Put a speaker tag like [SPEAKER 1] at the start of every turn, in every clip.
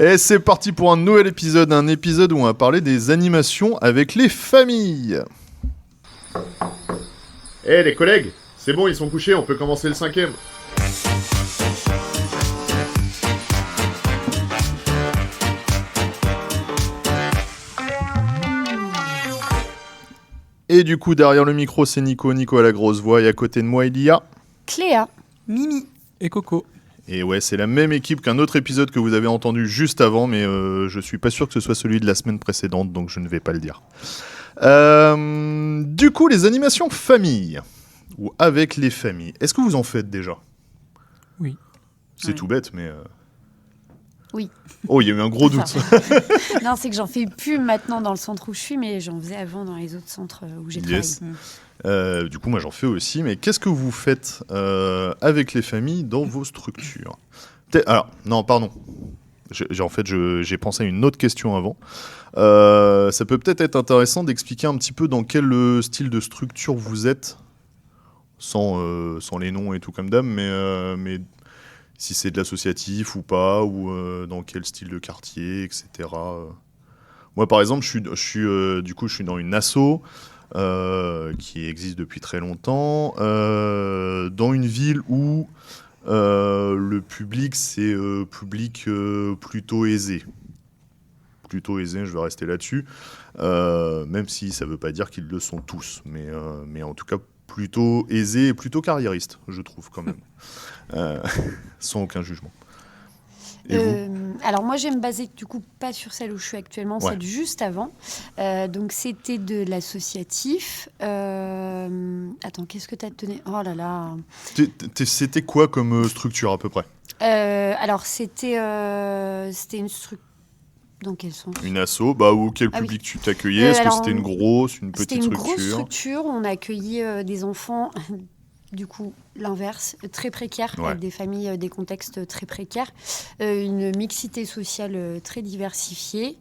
[SPEAKER 1] Et c'est parti pour un nouvel épisode, un épisode où on va parler des animations avec les familles.
[SPEAKER 2] Eh les collègues, c'est bon, ils sont couchés, on peut commencer le 5e.
[SPEAKER 1] Et du coup, derrière le micro, c'est Nico à la grosse voix. Et à côté de moi, il y a...
[SPEAKER 3] Cléa,
[SPEAKER 4] Mimi
[SPEAKER 5] et Coco.
[SPEAKER 1] Et ouais, c'est la même équipe qu'un autre épisode que vous avez entendu juste avant, mais je suis pas sûr que ce soit celui de la semaine précédente, donc je ne vais pas le dire. Du coup, les animations famille, ou avec les familles, est-ce que vous en faites déjà ?
[SPEAKER 5] Oui.
[SPEAKER 1] C'est
[SPEAKER 3] Oui.
[SPEAKER 1] tout bête, mais...
[SPEAKER 3] Oui.
[SPEAKER 1] Oh, il y a eu un gros doute.
[SPEAKER 3] Non, c'est que j'en fais plus maintenant dans le centre où je suis, mais j'en faisais avant dans les autres centres où j'ai
[SPEAKER 1] Yes.
[SPEAKER 3] travaillé.
[SPEAKER 1] Du coup, moi, j'en fais aussi. Mais qu'est-ce que vous faites avec les familles dans vos structures ? Alors, non, pardon. J'ai pensé à une autre question avant. Ça peut peut-être être intéressant d'expliquer un petit peu dans quel style de structure vous êtes, sans les noms et tout comme d'hab, mais si c'est de l'associatif ou pas, ou dans quel style de quartier, etc. Moi, par exemple, je suis dans une asso qui existe depuis très longtemps, dans une ville où le public, c'est public plutôt aisé. Plutôt aisé, je vais rester là-dessus, même si ça ne veut pas dire qu'ils le sont tous, mais en tout cas plutôt aisé et plutôt carriériste, je trouve quand même, sans aucun jugement. Et vous ?
[SPEAKER 3] Alors moi, je vais me baser du coup pas sur celle où je suis actuellement,
[SPEAKER 1] Ouais.
[SPEAKER 3] celle juste avant. Donc c'était de l'associatif. Attends, qu'est-ce que tu as donné ? Oh là là.
[SPEAKER 1] C'était quoi comme structure à peu près ?
[SPEAKER 3] Alors c'était une structure. Dans quel sens ?
[SPEAKER 1] Une asso, ou quel
[SPEAKER 3] Ah oui.
[SPEAKER 1] public tu t'accueillais ? Est-ce que
[SPEAKER 3] alors,
[SPEAKER 1] c'était une grosse, une
[SPEAKER 3] C'était
[SPEAKER 1] petite
[SPEAKER 3] une grosse
[SPEAKER 1] structure ?
[SPEAKER 3] structure où on a accueilli des enfants, du coup, l'inverse, très précaires,
[SPEAKER 1] Ouais.
[SPEAKER 3] avec des familles, des contextes très précaires, une mixité sociale très diversifiée,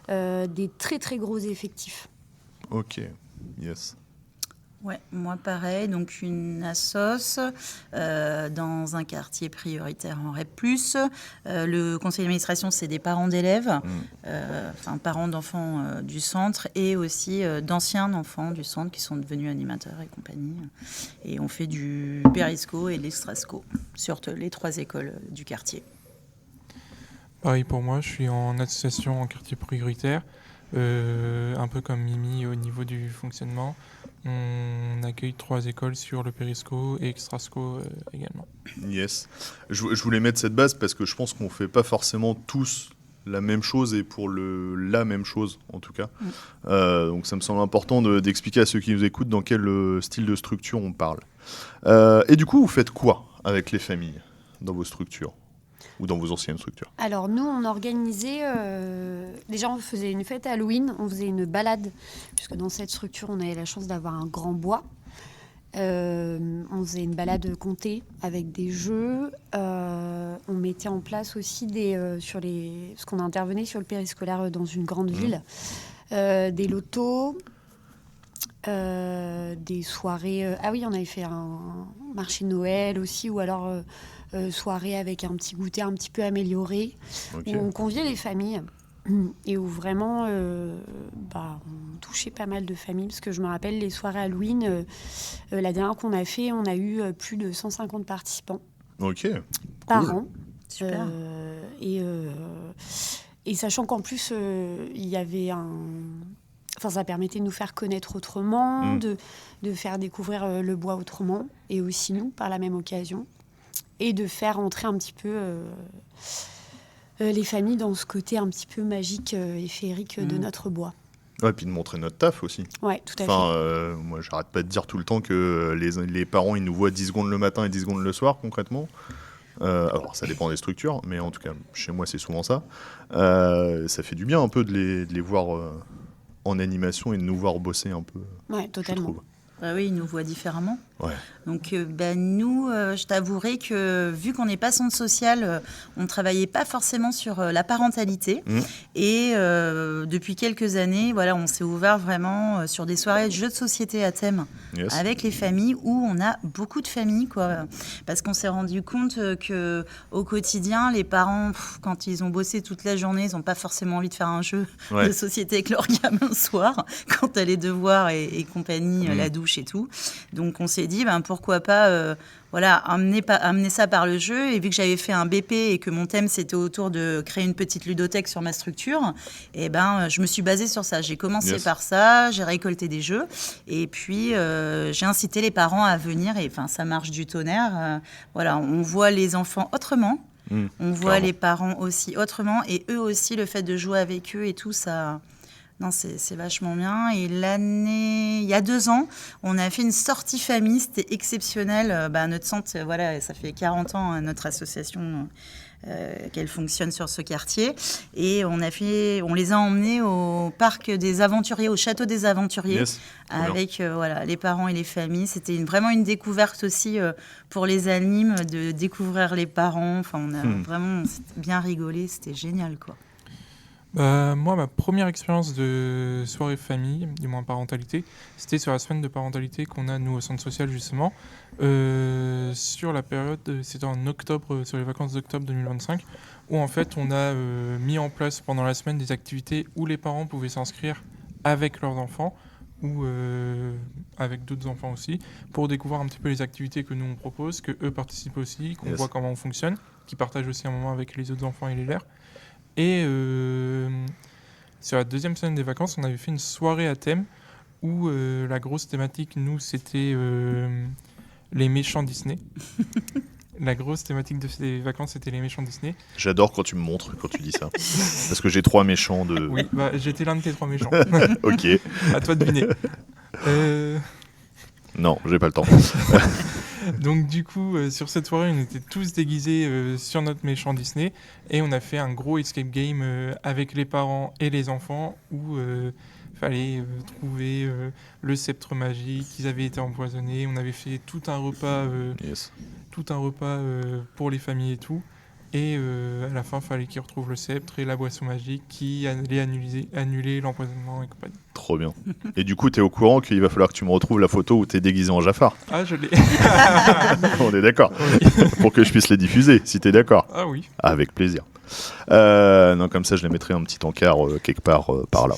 [SPEAKER 3] des très très gros effectifs.
[SPEAKER 1] Ok, yes.
[SPEAKER 4] Ouais, moi pareil, donc une assoce dans un quartier prioritaire en REP+. Le conseil d'administration, c'est des parents d'élèves, parents d'enfants du centre et aussi d'anciens enfants du centre qui sont devenus animateurs et compagnie. Et on fait du périsco et de l'extrasco sur les 3 écoles du quartier.
[SPEAKER 5] Pareil pour moi, je suis en association en quartier prioritaire, un peu comme Mimi au niveau du fonctionnement. On accueille 3 écoles sur le périsco et extrasco également.
[SPEAKER 1] Yes. Je voulais mettre cette base parce que je pense qu'on ne fait pas forcément tous la même chose et pour la même chose en tout cas. Donc ça me semble important d'expliquer à ceux qui nous écoutent dans quel style de structure on parle. Et du coup, vous faites quoi avec les familles dans vos structures ou dans vos anciennes structures ?
[SPEAKER 3] Alors nous, on organisait, déjà on faisait une fête Halloween, on faisait une balade, puisque dans cette structure, on avait la chance d'avoir un grand bois. On faisait une balade comptée avec des jeux. On mettait en place aussi parce qu'on intervenait sur le périscolaire dans une grande ville, des lotos, des soirées. Ah oui, on avait fait un marché de Noël aussi, ou alors soirée avec un petit goûter un petit peu amélioré,
[SPEAKER 1] Okay.
[SPEAKER 3] où on conviait les familles. Et où vraiment, on touchait pas mal de familles. Parce que je me rappelle, les soirées Halloween, la dernière qu'on a fait, on a eu plus de 150 participants
[SPEAKER 1] Ok.
[SPEAKER 3] par
[SPEAKER 1] Cool.
[SPEAKER 3] an.
[SPEAKER 4] Super.
[SPEAKER 3] Et sachant qu'en plus, il y avait ça permettait de nous faire connaître autrement, de faire découvrir le bois autrement, et aussi nous, par la même occasion. Et de faire entrer un petit peu... les familles dans ce côté un petit peu magique et féerique de notre bois.
[SPEAKER 1] Ouais, puis de montrer notre taf aussi.
[SPEAKER 3] Ouais, tout à fait.
[SPEAKER 1] Moi, j'arrête pas de dire tout le temps que les parents, ils nous voient 10 secondes le matin et 10 secondes le soir, concrètement. Alors, ça dépend des structures, mais en tout cas, chez moi, c'est souvent ça. Ça fait du bien un peu de les voir en animation et de nous voir bosser un peu.
[SPEAKER 3] Ouais,
[SPEAKER 1] je
[SPEAKER 3] totalement.
[SPEAKER 1] trouve.
[SPEAKER 4] Bah oui, ils nous voient différemment.
[SPEAKER 1] Ouais.
[SPEAKER 4] Donc, nous, je t'avouerai que vu qu'on est pas centre social, on ne travaillait pas forcément sur la parentalité. Et depuis quelques années, voilà, on s'est ouvert vraiment sur des soirées de jeux de société à thème avec les familles où on a beaucoup de familles, quoi. Parce qu'on s'est rendu compte que au quotidien, les parents, quand ils ont bossé toute la journée, ils n'ont pas forcément envie de faire un jeu de société avec leur gamin le soir, quand t'as les devoirs et compagnie, la douche et tout. Donc, on s'est dit, pourquoi pas amener ça par le jeu. Et vu que j'avais fait un BP et que mon thème, c'était autour de créer une petite ludothèque sur ma structure, je me suis basée sur ça. J'ai commencé par ça, j'ai récolté des jeux. Et puis, j'ai incité les parents à venir. Et ça marche du tonnerre. On voit les enfants autrement. On voit les parents aussi autrement. Et eux aussi, le fait de jouer avec eux et tout, ça... Non, c'est vachement bien. Et il y a 2 ans, on a fait une sortie famille. C'était exceptionnel. Notre centre, ça fait 40 ans, notre association, qu'elle fonctionne sur ce quartier. Et on les a emmenés au parc des Aventuriers, au château des Aventuriers, avec les parents et les familles. C'était vraiment une découverte aussi pour les animes, de découvrir les parents. On a vraiment bien rigolé. C'était génial, quoi.
[SPEAKER 5] Moi, ma première expérience de soirée famille, du moins parentalité, c'était sur la semaine de parentalité qu'on a, nous, au centre social, justement. Sur la période, c'était en octobre, sur les vacances d'octobre 2025, où en fait, on a mis en place pendant la semaine des activités où les parents pouvaient s'inscrire avec leurs enfants ou avec d'autres enfants aussi, pour découvrir un petit peu les activités que nous on propose, que eux participent aussi, qu'on voit comment on fonctionne, qu'ils partagent aussi un moment avec les autres enfants et les leurs. Et sur la deuxième semaine des vacances, on avait fait une soirée à thème où la grosse thématique, nous, c'était les méchants Disney. La grosse thématique de ces vacances, c'était les méchants Disney.
[SPEAKER 1] J'adore quand tu me montres, quand tu dis ça. Parce que j'ai 3 méchants de...
[SPEAKER 5] Oui, j'étais l'un de tes 3 méchants.
[SPEAKER 1] Ok.
[SPEAKER 5] À toi de deviner.
[SPEAKER 1] Non, j'ai pas le temps.
[SPEAKER 5] Donc du coup, sur cette soirée, on était tous déguisés sur notre méchant Disney et on a fait un gros escape game avec les parents et les enfants où fallait trouver le sceptre magique, ils avaient été empoisonnés, on avait fait tout un repas, pour les familles et tout. Et à la fin, il fallait qu'ils retrouvent le sceptre et la boisson magique qui allait annuler l'empoisonnement et compagnie.
[SPEAKER 1] Trop bien. Et du coup, t'es au courant qu'il va falloir que tu me retrouves la photo où t'es déguisé en Jafar.
[SPEAKER 5] Ah, je l'ai.
[SPEAKER 1] On est d'accord.
[SPEAKER 5] Oui.
[SPEAKER 1] Pour que je puisse les diffuser, si t'es d'accord.
[SPEAKER 5] Ah oui.
[SPEAKER 1] Avec plaisir. Non, comme ça, je les mettrai un petit encart quelque part par là.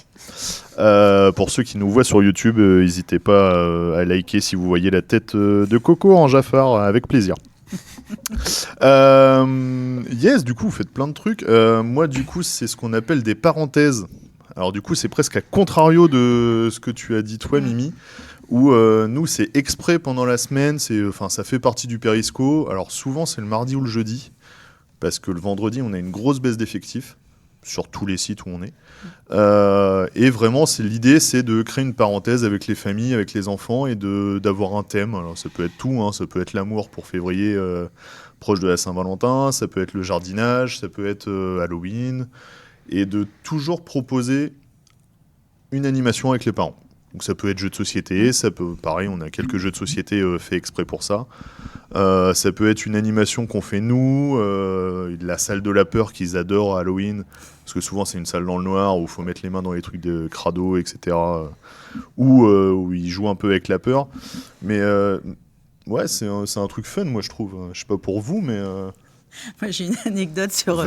[SPEAKER 1] Pour ceux qui nous voient sur YouTube, n'hésitez pas à liker si vous voyez la tête de Coco en Jafar, avec plaisir. Du coup, vous faites plein de trucs. Moi, du coup, c'est ce qu'on appelle des parenthèses. Alors, du coup, c'est presque à contrario de ce que tu as dit, toi, Mimi, où nous, c'est exprès pendant la semaine. Ça fait partie du périsco. Alors, souvent, c'est le mardi ou le jeudi, parce que le vendredi, on a une grosse baisse d'effectifs sur tous les sites où on est. Et vraiment, l'idée, c'est de créer une parenthèse avec les familles, avec les enfants, et d'avoir un thème. Alors, ça peut être tout, hein. Ça peut être l'amour pour février, proche de la Saint-Valentin, ça peut être le jardinage, ça peut être Halloween, et de toujours proposer une animation avec les parents. Donc ça peut être jeux de société, pareil, on a quelques jeux de société faits exprès pour ça. Ça peut être une animation qu'on fait nous, la salle de la peur qu'ils adorent à Halloween, parce que souvent c'est une salle dans le noir où il faut mettre les mains dans les trucs de crado, etc. Où ils jouent un peu avec la peur. Mais ouais, c'est un truc fun, moi je trouve. Je sais pas pour vous, mais...
[SPEAKER 4] Moi, j'ai une anecdote sur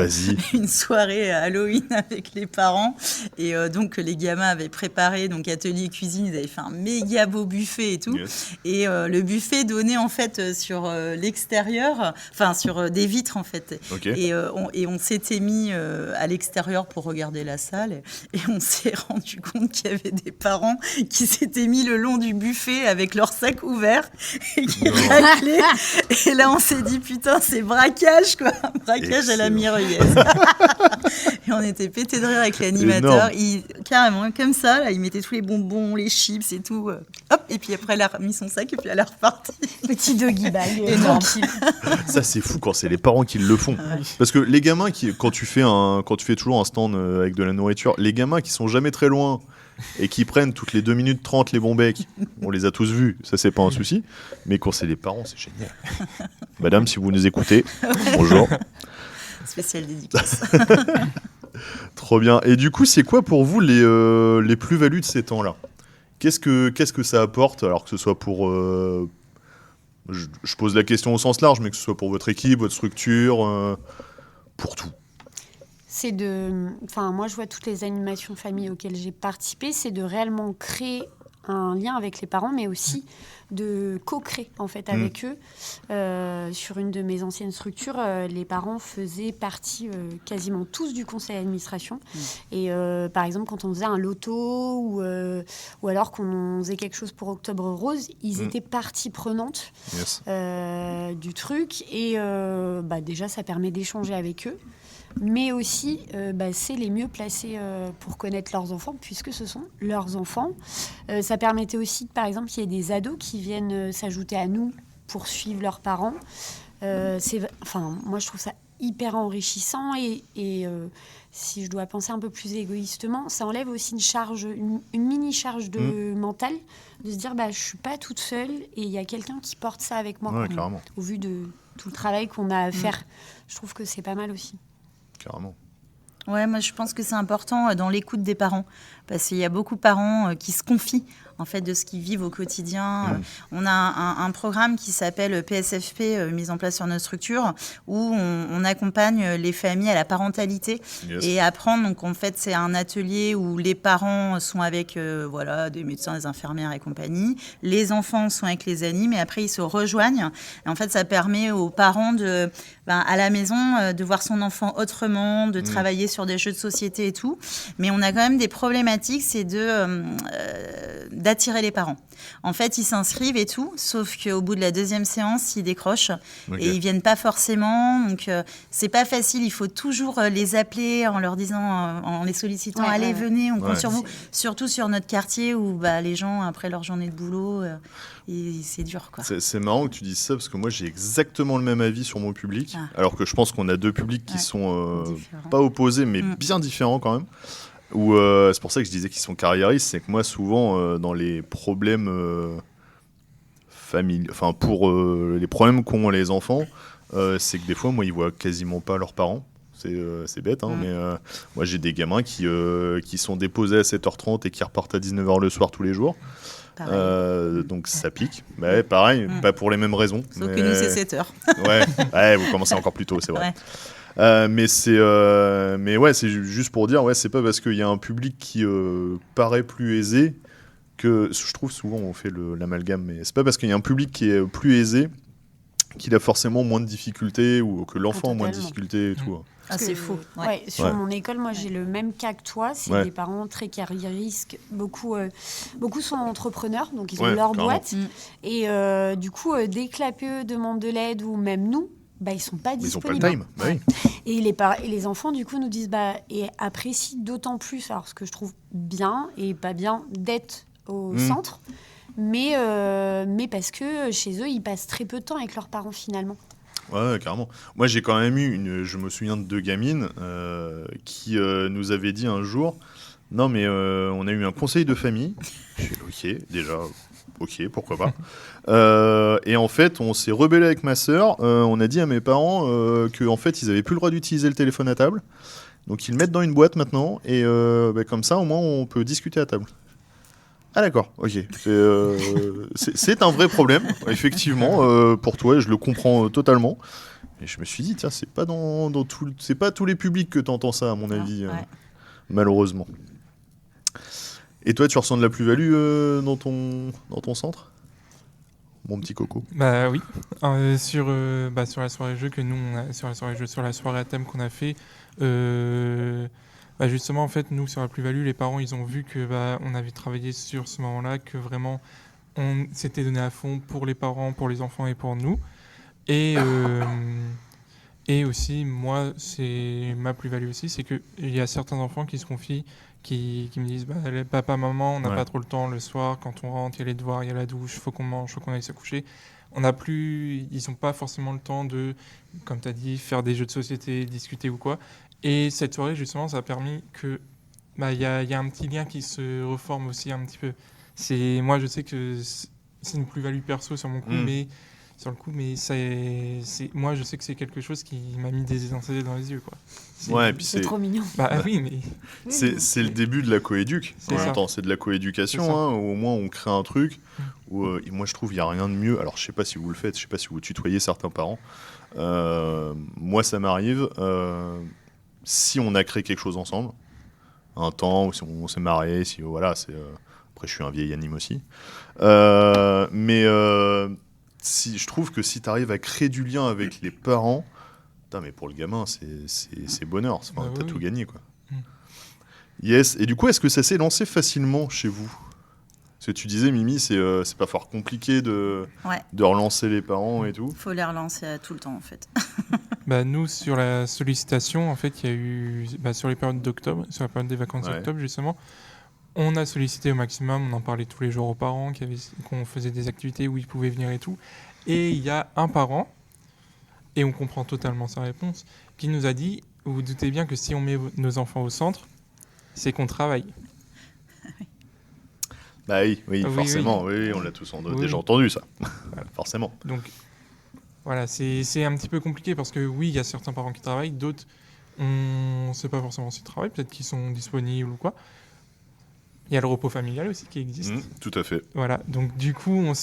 [SPEAKER 4] une soirée Halloween avec les parents. Et donc, les gamins avaient préparé atelier cuisine. Ils avaient fait un méga beau buffet et tout. Yes. Et le buffet donnait en fait sur l'extérieur, sur des vitres en fait. Okay. Et on s'était mis à l'extérieur pour regarder la salle. Et on s'est rendu compte qu'il y avait des parents qui s'étaient mis le long du buffet avec leur sac ouvert et qui raclaient. Et là, on s'est dit, putain, c'est braquage. Braquage à la mireilleuse. Et on était pétés de rire avec l'animateur. Carrément, comme ça, là, il mettait tous les bonbons, les chips et tout. Hop, et puis après, elle a remis son sac et puis elle est repartie.
[SPEAKER 3] Petit doggy bag.
[SPEAKER 4] Énorme.
[SPEAKER 1] Ça, c'est fou quand c'est les parents qui le font. Parce que les gamins, quand tu fais toujours un stand avec de la nourriture, les gamins qui sont jamais très loin et qui prennent toutes les 2 minutes 30 les bons becs, on les a tous vus, ça c'est pas un souci, mais quand c'est les parents, c'est génial. Madame, si vous nous écoutez, bonjour.
[SPEAKER 4] Spécial dédicace.
[SPEAKER 1] Trop bien. Et du coup, c'est quoi pour vous les plus-values de ces temps-là ? Qu'est-ce que ça apporte, alors que ce soit pour... je pose la question au sens large, mais que ce soit pour votre équipe, votre structure, pour tout.
[SPEAKER 3] Moi, je vois toutes les animations famille auxquelles j'ai participé, c'est de réellement créer un lien avec les parents, mais aussi de co-créer en fait avec eux. Sur une de mes anciennes structures, les parents faisaient partie quasiment tous du conseil d'administration. Et par exemple, quand on faisait un loto ou alors qu'on faisait quelque chose pour Octobre Rose, ils étaient partie prenante du truc. Et déjà, ça permet d'échanger avec eux. Mais aussi, c'est les mieux placés pour connaître leurs enfants, puisque ce sont leurs enfants. Ça permettait aussi, par exemple, qu'il y ait des ados qui viennent s'ajouter à nous pour suivre leurs parents. Moi, je trouve ça hyper enrichissant et si je dois penser un peu plus égoïstement, ça enlève aussi une mini-charge de mentale, de se dire, je ne suis pas toute seule et il y a quelqu'un qui porte ça avec moi.
[SPEAKER 1] Clairement.
[SPEAKER 3] Au vu de tout le travail qu'on a à faire, je trouve que c'est pas mal aussi.
[SPEAKER 1] Carrément.
[SPEAKER 4] Ouais, moi je pense que c'est important dans l'écoute des parents, parce qu'il y a beaucoup de parents qui se confient en fait de ce qu'ils vivent au quotidien. On a un programme qui s'appelle PSFP, mis en place sur notre structure, où on accompagne les familles à la parentalité et apprendre. Donc en fait, c'est un atelier où les parents sont avec des médecins, des infirmières et compagnie. Les enfants sont avec les amis, mais après ils se rejoignent. Et en fait, ça permet aux parents à la maison de voir son enfant autrement, de travailler sur des jeux de société et tout. Mais on a quand même des problématiques, c'est d'attirer les parents. En fait, ils s'inscrivent et tout, sauf qu'au bout de la deuxième séance, ils décrochent et ils viennent pas forcément. Donc, c'est pas facile. Il faut toujours les appeler en leur disant, en les sollicitant, allez, venez, on compte sur vous. Surtout sur notre quartier où les gens, après leur journée de boulot, c'est dur, quoi.
[SPEAKER 1] C'est marrant que tu dises ça, parce que moi, j'ai exactement le même avis sur mon public, alors que je pense qu'on a deux publics qui sont pas opposés, mais bien différents quand même. C'est pour ça que je disais qu'ils sont carriéristes, c'est que moi souvent dans les problèmes pour les problèmes qu'ont les enfants, c'est que des fois moi ils voient quasiment pas leurs parents. C'est bête, mais moi j'ai des gamins qui sont déposés à 7h30 et qui repartent à 19h le soir tous les jours. Donc ça pique. Pareil, pas pour les mêmes raisons.
[SPEAKER 4] Sauf que nous c'est 7h.
[SPEAKER 1] ouais, vous commencez encore plus tôt, c'est vrai. C'est juste pour dire, c'est pas parce qu'il y a un public qui paraît plus aisé que, je trouve souvent on fait l'amalgame, mais c'est pas parce qu'il y a un public qui est plus aisé qu'il a forcément moins de difficultés ou que l'enfant a moins de difficultés et tout.
[SPEAKER 4] C'est faux.
[SPEAKER 3] Sur mon école, moi j'ai le même cas que toi, c'est des parents très carriéristes, beaucoup sont entrepreneurs, donc ils ont leur boîte et du coup dès que l'APE demande de l'aide ou même nous, ils sont pas disponibles.
[SPEAKER 1] Ils n'ont pas le time.
[SPEAKER 3] Et les enfants, du coup, nous disent et apprécient d'autant plus, alors ce que je trouve bien et pas bien, d'être au centre, mais parce que chez eux, ils passent très peu de temps avec leurs parents finalement.
[SPEAKER 1] Ouais, carrément. Moi, j'ai quand même je me souviens de 2 gamines qui nous avaient dit un jour, non mais on a eu un conseil de famille. J'ai dit, ok, déjà... Ok, pourquoi pas. Et en fait, on s'est rebellé avec ma sœur. On a dit à mes parents qu'en fait, ils n'avaient plus le droit d'utiliser le téléphone à table. Donc, ils le mettent dans une boîte maintenant. Et comme ça, au moins, on peut discuter à table. Ah d'accord, ok. C'est un vrai problème, effectivement. Pour toi, je le comprends totalement. Et je me suis dit, tiens, c'est pas c'est pas tous les publics que tu entends ça, à mon avis, malheureusement. Et toi, tu ressens de la plus-value dans ton centre, mon petit coco?
[SPEAKER 5] Oui. Sur la soirée jeu que nous, sur la soirée à thème qu'on a fait, justement, en fait, nous, sur la plus-value, les parents, ils ont vu que on avait travaillé sur ce moment-là, que vraiment, on s'était donné à fond pour les parents, pour les enfants et pour nous. Et aussi, moi, c'est ma plus-value aussi, c'est qu'il y a certains enfants qui se confient, qui me disent papa, maman, on n'a pas trop le temps le soir, quand on rentre, il y a les devoirs, il y a la douche, il faut qu'on mange, il faut qu'on aille se coucher. Ils n'ont pas forcément le temps de, comme tu as dit, faire des jeux de société, discuter ou quoi. Et cette soirée, justement, ça a permis que il y a un petit lien qui se reforme aussi un petit peu. Moi, je sais que c'est une plus-value perso sur mon coup, mais moi, je sais que c'est quelque chose qui m'a mis des étincelles dans les yeux, quoi.
[SPEAKER 1] Ouais, et puis
[SPEAKER 3] C'est trop mignon.
[SPEAKER 5] Oui, mais
[SPEAKER 1] c'est le début de la coéduque.
[SPEAKER 5] C'est
[SPEAKER 1] En même
[SPEAKER 5] ça.
[SPEAKER 1] temps, c'est de la coéducation.
[SPEAKER 5] C'est ça.
[SPEAKER 1] Hein, où au moins, on crée un truc où, moi, je trouve il y a rien de mieux. Alors, je sais pas si vous le faites, je sais pas si vous tutoyez certains parents. Moi, ça m'arrive. Si on a créé quelque chose ensemble, un temps où si on s'est marré, si voilà, après, je suis un vieil anime aussi. Si je trouve que si tu arrives à créer du lien avec les parents, putain, mais pour le gamin, c'est bonheur. Enfin, t'as tout gagné, quoi. Yes. Et du coup, est-ce que ça s'est lancé facilement chez vous? Parce que tu disais, Mimi, c'est pas fort compliqué de relancer les parents et tout.
[SPEAKER 4] Il faut les relancer tout le temps, en fait.
[SPEAKER 5] Nous, sur la sollicitation, en fait, il y a eu sur les périodes d'octobre, sur la période des vacances d'octobre, justement, on a sollicité au maximum, on en parlait tous les jours aux parents, qu'on faisait des activités où ils pouvaient venir et tout. Et il y a un parent, et on comprend totalement sa réponse, qui nous a dit, vous vous doutez bien que si on met nos enfants au centre, c'est qu'on travaille.
[SPEAKER 1] Oui, forcément, oui, on l'a tous déjà entendu, ça. Voilà. Forcément.
[SPEAKER 5] Donc, voilà, c'est un petit peu compliqué parce que oui, il y a certains parents qui travaillent, d'autres, on ne sait pas forcément s'ils travaillent, peut-être qu'ils sont disponibles ou quoi. Il y a le repos familial aussi qui existe.
[SPEAKER 1] Tout à fait.
[SPEAKER 5] Voilà, donc du coup, on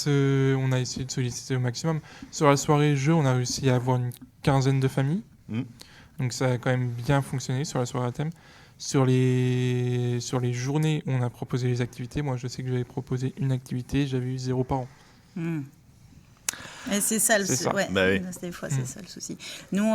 [SPEAKER 5] a essayé de solliciter au maximum. Sur la soirée jeu, on a réussi à avoir une quinzaine de familles. Donc ça a quand même bien fonctionné sur la soirée à thème. Sur les journées où on a proposé les activités, moi je sais que j'avais proposé une activité, j'avais eu 0 parents.
[SPEAKER 4] Et c'est ça le souci. Ouais, des fois, c'est ça le souci. Nous,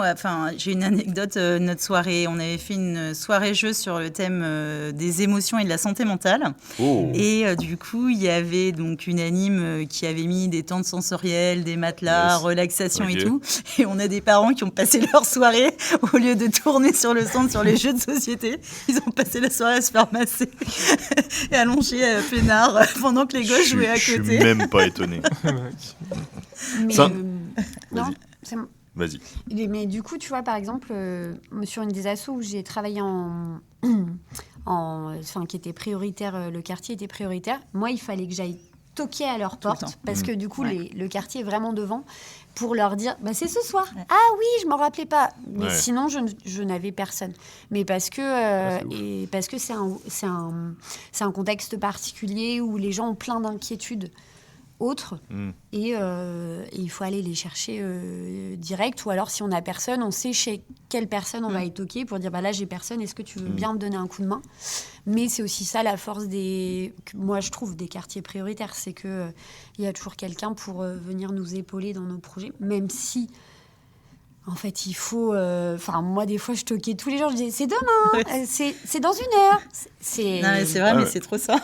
[SPEAKER 4] j'ai une anecdote. Notre soirée, on avait fait une soirée jeu sur le thème des émotions et de la santé mentale. Et du coup, il y avait donc une anime qui avait mis des tentes sensorielles, des matelas, relaxation et tout. Et on a des parents qui ont passé leur soirée, au lieu de tourner sur le centre sur les jeux de société, ils ont passé la soirée à se faire masser et allongés peinards pendant que les gosses jouaient à côté.
[SPEAKER 1] Je suis même pas étonné.
[SPEAKER 3] Mais
[SPEAKER 1] ça...
[SPEAKER 3] non,
[SPEAKER 1] Vas-y.
[SPEAKER 3] Mais du coup, tu vois, par exemple, sur une des assos où j'ai travaillé qui était prioritaire, le quartier était prioritaire, moi, il fallait que j'aille toquer à leur porte parce que du coup, le quartier est vraiment devant pour leur dire c'est ce soir. Ah oui, je m'en rappelais pas. Mais sinon, je n'avais personne. Mais parce que c'est un contexte particulier où les gens ont plein d'inquiétudes autres et il faut aller les chercher direct, ou alors si on n'a personne, on sait chez quelle personne on va y toquer pour dire là j'ai personne, est-ce que tu veux bien me donner un coup de main? Mais c'est aussi ça la force moi je trouve des quartiers prioritaires, c'est que il y a toujours quelqu'un pour venir nous épauler dans nos projets, même si en fait, il faut... moi, des fois, je toquais tous les jours. Je disais, c'est demain, c'est dans une heure.
[SPEAKER 4] C'est vrai, mais c'est trop ça.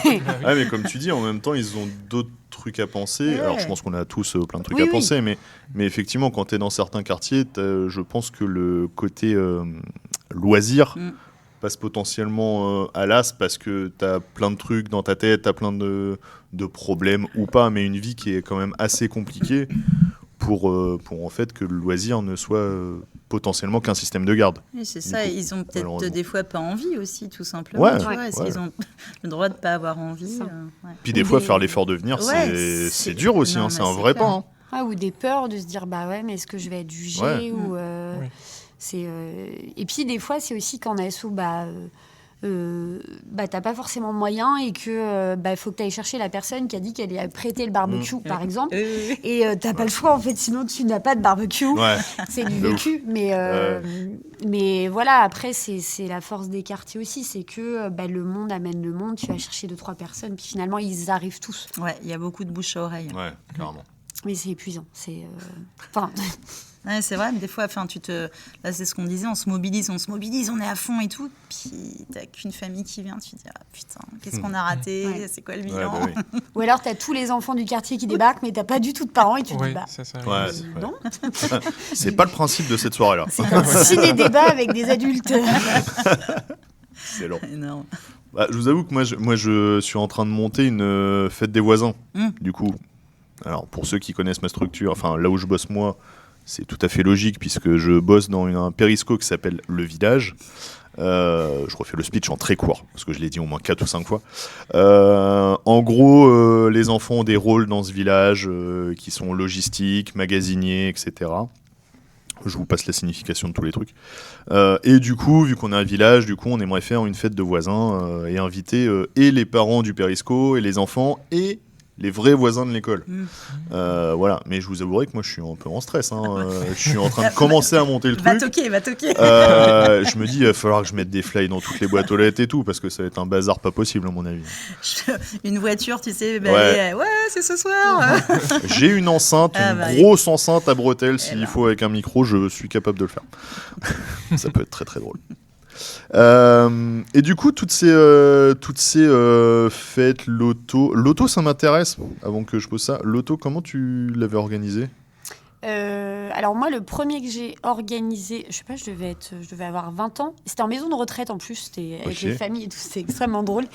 [SPEAKER 1] Mais comme tu dis, en même temps, ils ont d'autres trucs à penser. Alors, je pense qu'on a tous plein de trucs à penser, mais effectivement, quand tu es dans certains quartiers, je pense que le côté loisir passe potentiellement à l'as parce que tu as plein de trucs dans ta tête, tu as plein de problèmes ou pas, mais une vie qui est quand même assez compliquée. Pour en fait que le loisir ne soit potentiellement qu'un système de garde.
[SPEAKER 4] Oui, c'est ça, coup, ils ont peut-être des fois pas envie aussi, tout simplement. Ils ont le droit de pas avoir envie.
[SPEAKER 1] Puis des fois, faire l'effort de venir, c'est dur aussi, c'est un vrai pas.
[SPEAKER 3] Ou des peurs de se dire, mais est-ce que je vais être jugée ou, Et puis des fois, c'est aussi qu'en asso, t'as pas forcément de moyens et que faut que tu ailles chercher la personne qui a dit qu'elle allait prêter le barbecue par exemple et t'as pas le choix en fait, sinon tu n'as pas de barbecue. C'est du vécu, mais voilà, après c'est la force des quartiers aussi, c'est que le monde amène le monde, tu vas chercher 2-3 personnes puis finalement ils arrivent tous.
[SPEAKER 4] Il y a beaucoup de bouche à oreille.
[SPEAKER 1] Clairement.
[SPEAKER 3] Mais c'est épuisant, c'est
[SPEAKER 4] c'est vrai, mais des fois, là, c'est ce qu'on disait, on se mobilise, on est à fond et tout. Puis, t'as qu'une famille qui vient, tu te dis, putain, qu'est-ce qu'on a raté, c'est quoi le bilan
[SPEAKER 3] Ou alors, t'as tous les enfants du quartier qui débarquent, mais t'as pas du tout de parents et tu te dis, non.
[SPEAKER 1] C'est pas le principe de cette soirée-là.
[SPEAKER 3] C'est un ciné-débat avec des adultes.
[SPEAKER 1] C'est long.
[SPEAKER 4] Énorme.
[SPEAKER 1] Je vous avoue que moi, je suis en train de monter une fête des voisins, du coup. Alors, pour ceux qui connaissent ma structure, là où je bosse moi, c'est tout à fait logique puisque je bosse dans un périsco qui s'appelle Le Village. Je refais le speech en très court, parce que je l'ai dit au moins 4 ou 5 fois. En gros, les enfants ont des rôles dans ce village qui sont logistiques, magasiniers, etc. Je vous passe la signification de tous les trucs. Et du coup, vu qu'on est un village, on aimerait faire une fête de voisins et inviter et les parents du Périsco, et les enfants, et les vrais voisins de l'école. Voilà. Mais je vous avouerai que moi, je suis un peu en stress. Je suis en train de commencer à monter le truc.
[SPEAKER 4] Va toquer.
[SPEAKER 1] Je me dis, il va falloir que je mette des flyers dans toutes les boîtes aux lettres et tout, parce que ça va être un bazar pas possible, à mon avis.
[SPEAKER 4] Une voiture, tu sais,
[SPEAKER 1] Ouais.
[SPEAKER 4] c'est ce soir.
[SPEAKER 1] J'ai une enceinte, grosse enceinte à bretelles, s'il faut, avec un micro, je suis capable de le faire. Ça peut être très très drôle. Et du coup, toutes ces fêtes, l'auto, ça m'intéresse. Avant que je pose ça, l'auto, comment tu l'avais organisé?
[SPEAKER 3] Alors moi, le premier que j'ai organisé, je sais pas, je devais avoir 20 ans. C'était en maison de retraite en plus, c'était avec les familles et tout, c'était extrêmement drôle.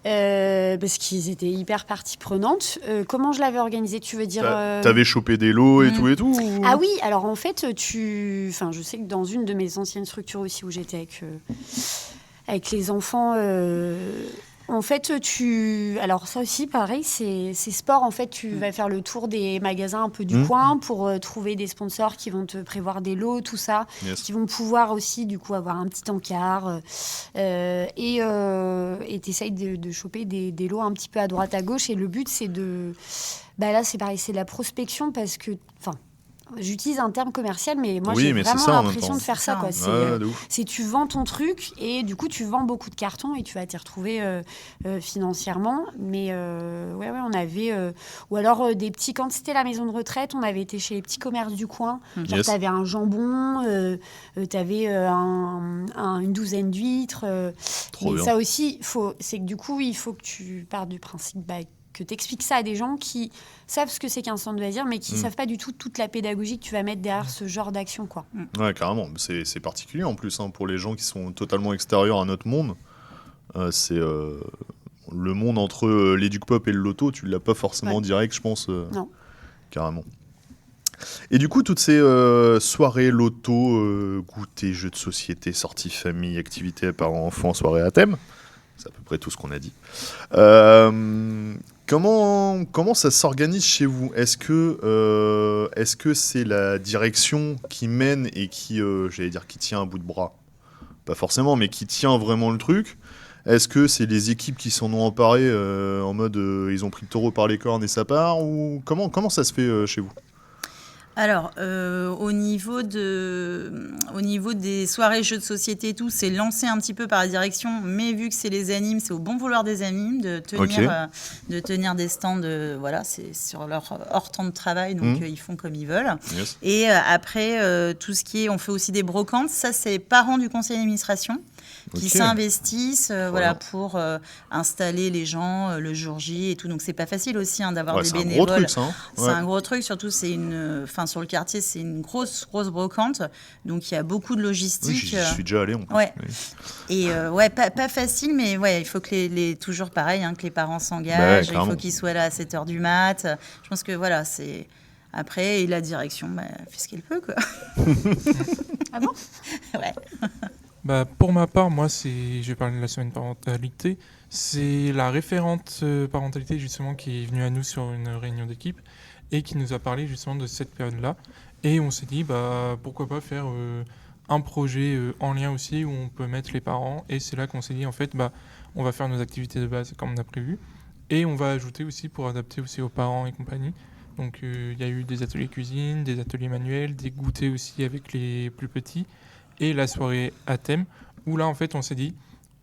[SPEAKER 3] Parce qu'ils étaient hyper partie prenante. Comment je l'avais organisé, tu veux dire
[SPEAKER 1] T'avais chopé des lots et tout ou...
[SPEAKER 3] Ah oui, alors en fait, je sais que dans une de mes anciennes structures aussi où j'étais avec les enfants... En fait, alors ça aussi, pareil, c'est sport. En fait, tu vas faire le tour des magasins un peu du coin pour trouver des sponsors qui vont te prévoir des lots, tout ça, qui vont pouvoir aussi, du coup, avoir un petit encart. Et t'essayes de choper des lots un petit peu à droite, à gauche. Et le but, c'est de... là, c'est pareil, c'est de la prospection parce que... J'utilise un terme commercial, mais moi, j'ai vraiment l'impression de faire ça. Quoi. C'est tu vends ton truc et du coup, tu vends beaucoup de cartons et tu vas t'y retrouver financièrement. Mais on avait... ou alors, des petits... Quand c'était la maison de retraite, on avait été chez les petits commerces du coin. Genre, t'avais un jambon, t'avais une douzaine d'huîtres. Mais ça aussi, c'est que du coup, il faut que tu partes du principe... que tu expliques ça à des gens qui savent ce que c'est qu'un centre de loisirs, mais qui ne savent pas du tout toute la pédagogie que tu vas mettre derrière ce genre d'action. Quoi.
[SPEAKER 1] Ouais, carrément. C'est particulier en plus pour les gens qui sont totalement extérieurs à notre monde. C'est le monde entre l'éduc-pop et le loto, tu ne l'as pas forcément direct, je pense.
[SPEAKER 3] Non.
[SPEAKER 1] Carrément. Et du coup, toutes ces soirées loto, goûter, jeux de société, sorties famille, activités parents-enfants, soirées à thème, c'est à peu près tout ce qu'on a dit. Comment ça s'organise chez vous? Est-ce que c'est la direction qui mène et qui tient un bout de bras? Pas forcément, mais qui tient vraiment le truc? Est-ce que c'est les équipes qui s'en ont emparées en mode ils ont pris le taureau par les cornes et ça part? Ou comment ça se fait chez vous?
[SPEAKER 4] Alors, au niveau des soirées jeux de société et tout, c'est lancé un petit peu par la direction, mais vu que c'est les animes, c'est au bon vouloir des animes de tenir des stands, c'est sur leur hors temps de travail, donc ils font comme ils veulent. Yes. Et après, tout ce qui est, on fait aussi des brocantes, ça c'est les parents du conseil d'administration qui s'investissent pour installer les gens le jour J et tout. Donc c'est pas facile aussi d'avoir des bénévoles.
[SPEAKER 1] Un gros truc, ça,
[SPEAKER 4] C'est un gros truc, surtout sur le quartier, c'est une grosse brocante. Donc il y a beaucoup de logistique.
[SPEAKER 1] Oui, j'y suis déjà allé en plus.
[SPEAKER 4] Ouais. Et pas facile, mais il faut que toujours pareil, que les parents s'engagent, il faut qu'ils soient là à 7h du mat. Je pense que c'est... Après, et la direction fait ce qu'elle peut, quoi.
[SPEAKER 3] Ah bon?
[SPEAKER 4] Ouais.
[SPEAKER 5] Pour ma part, moi, je vais parler de la semaine parentalité. C'est la référente parentalité, justement, qui est venue à nous sur une réunion d'équipe et qui nous a parlé, justement, de cette période-là. Et on s'est dit, pourquoi pas faire un projet en lien aussi où on peut mettre les parents. Et c'est là qu'on s'est dit, en fait, on va faire nos activités de base comme on a prévu. Et on va ajouter aussi pour adapter aussi aux parents et compagnie. Donc, il y a eu des ateliers cuisine, des ateliers manuels, des goûters aussi avec les plus petits. Et la soirée à thème, où là, en fait, on s'est dit,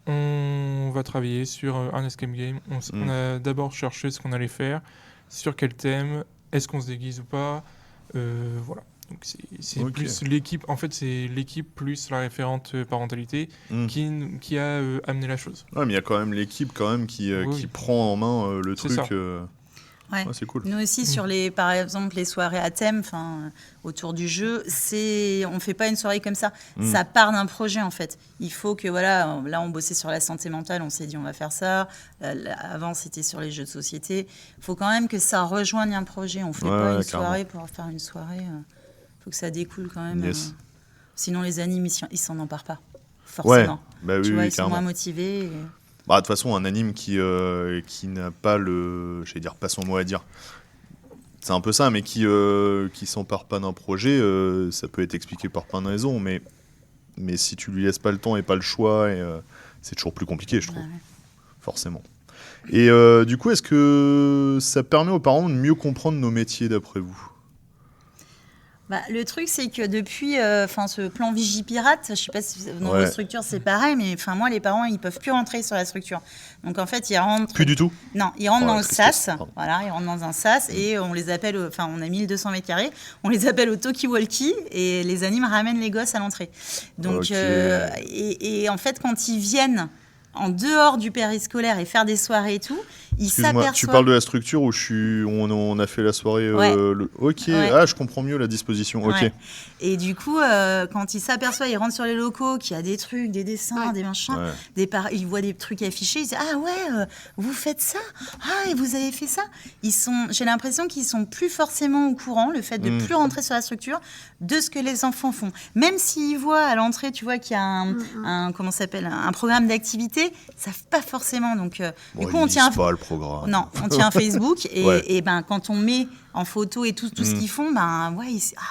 [SPEAKER 5] on va travailler sur un escape game. On a d'abord cherché ce qu'on allait faire, sur quel thème, est-ce qu'on se déguise ou pas. Voilà. Donc, c'est plus l'équipe, en fait, c'est l'équipe plus la référente parentalité qui a amené la chose.
[SPEAKER 1] Ouais, mais il y a quand même l'équipe qui prend en main le truc.
[SPEAKER 4] Ouais.
[SPEAKER 1] C'est cool.
[SPEAKER 4] Nous aussi, par exemple, les soirées à thème, autour du jeu, on fait pas une soirée comme ça. Ça part d'un projet, en fait. Il faut que, là, on bossait sur la santé mentale, on s'est dit, on va faire ça. Avant, c'était sur les jeux de société. Il faut quand même que ça rejoigne un projet. On fait pas une soirée pour faire une soirée. Il faut que ça découle quand même.
[SPEAKER 1] Yes.
[SPEAKER 4] Sinon, les animes, ils s'en emparent pas. forcément.
[SPEAKER 1] Bah oui,
[SPEAKER 4] Tu vois,
[SPEAKER 1] oui,
[SPEAKER 4] ils sont
[SPEAKER 1] carrément.
[SPEAKER 4] moins motivés.
[SPEAKER 1] Bah, de toute façon, un anime qui n'a pas j'allais dire, pas son mot à dire. C'est un peu ça, mais qui s'empare pas d'un projet, ça peut être expliqué par plein de raisons, mais si tu lui laisses pas le temps et pas le choix, c'est toujours plus compliqué, je trouve,
[SPEAKER 4] Ouais.
[SPEAKER 1] forcément. Et du coup, est-ce que ça permet aux parents de mieux comprendre nos métiers, d'après vous ?
[SPEAKER 4] Bah, le truc, c'est que depuis ce plan Vigipirate, je sais pas si dans
[SPEAKER 1] Ouais.
[SPEAKER 4] vos structures c'est pareil, mais moi, les parents, ils peuvent plus rentrer sur la structure. Donc, en fait, ils rentrent.
[SPEAKER 1] Plus du tout ?
[SPEAKER 4] Non, ils rentrent
[SPEAKER 1] Oh,
[SPEAKER 4] dans
[SPEAKER 1] la
[SPEAKER 4] le
[SPEAKER 1] tristesse,
[SPEAKER 4] SAS.
[SPEAKER 1] pardon.
[SPEAKER 4] Voilà, ils rentrent dans un SAS et on les appelle. On a 1200 mètres carrés. On les appelle au talkie-walkie et les animes ramènent les gosses à l'entrée. Donc,
[SPEAKER 1] Ok.
[SPEAKER 4] et en fait, quand ils viennent en dehors du périscolaire et faire des soirées et tout, ils
[SPEAKER 1] Excuse-moi,
[SPEAKER 4] s'aperçoivent.
[SPEAKER 1] tu parles de la structure où on a fait la soirée.
[SPEAKER 4] Ouais.
[SPEAKER 1] Ok,
[SPEAKER 4] Ouais.
[SPEAKER 1] ah, je comprends mieux la disposition. Ok.
[SPEAKER 4] Ouais. Et du coup, quand ils s'aperçoivent, ils rentrent sur les locaux, qu'il y a des trucs, des dessins,
[SPEAKER 3] Ouais.
[SPEAKER 4] des machins,
[SPEAKER 1] Ouais.
[SPEAKER 4] ils voient des trucs affichés, ils disent ah ouais, vous faites ça, ah et vous avez fait ça. J'ai l'impression qu'ils sont plus forcément au courant, le fait de plus rentrer sur la structure, de ce que les enfants font. Même s'ils voient à l'entrée, tu vois qu'il y a un programme d'activité, ils savent pas forcément. Donc
[SPEAKER 1] Bon,
[SPEAKER 4] du coup,
[SPEAKER 1] ils
[SPEAKER 4] on tient
[SPEAKER 1] lisent pas le programme.
[SPEAKER 4] non, on tient un Facebook et,
[SPEAKER 1] Ouais.
[SPEAKER 4] et ben quand on met en photo et tout ce qu'ils font, ben ouais,